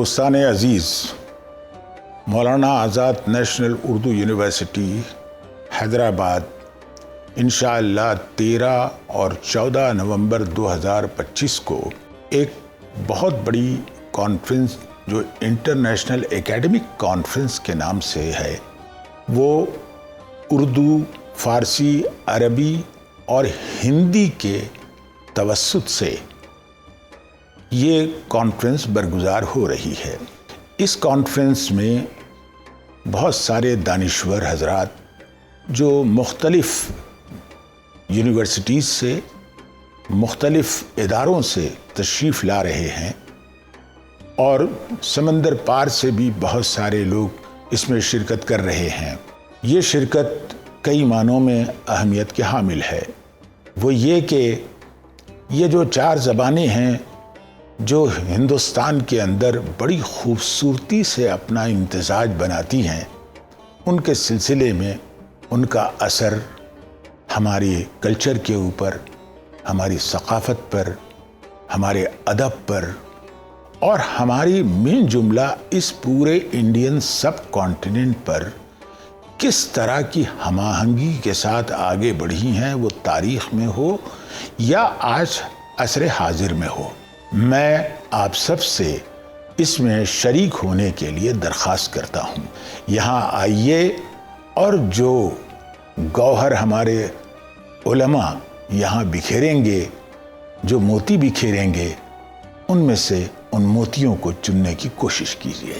دوستان عزیز، Maulana Azad national Urdu university Hyderabad انشاءاللہ 13 اور 14 نومبر 2025 کو ایک بہت بڑی کانفرنس جو انٹرنیشنل اکیڈمک کانفرنس کے نام سے ہے، وہ اردو، فارسی، عربی اور ہندی کے توسط سے یہ کانفرنس برگزار ہو رہی ہے۔ اس کانفرنس میں بہت سارے دانشور حضرات جو مختلف یونیورسٹیز سے، مختلف اداروں سے تشریف لا رہے ہیں، اور سمندر پار سے بھی بہت سارے لوگ اس میں شرکت کر رہے ہیں۔ یہ شرکت کئی معنوں میں اہمیت کے حامل ہے۔ وہ یہ کہ یہ جو 4 زبانیں ہیں جو ہندوستان کے اندر بڑی خوبصورتی سے اپنا امتزاج بناتی ہیں، ان کے سلسلے میں ان کا اثر ہمارے کلچر کے اوپر، ہماری ثقافت پر، ہمارے ادب پر اور ہماری مین جملہ اس پورے انڈین سب کانٹیننٹ پر کس طرح کی ہم آہنگی کے ساتھ آگے بڑھی ہیں، وہ تاریخ میں ہو یا آج عصر حاضر میں ہو۔ میں آپ سب سے اس میں شریک ہونے کے لیے درخواست کرتا ہوں۔ یہاں آئیے اور جو گوہر ہمارے علماء یہاں بکھیریں گے، جو موتی بکھیریں گے، ان میں سے ان موتیوں کو چننے کی کوشش کیجیے۔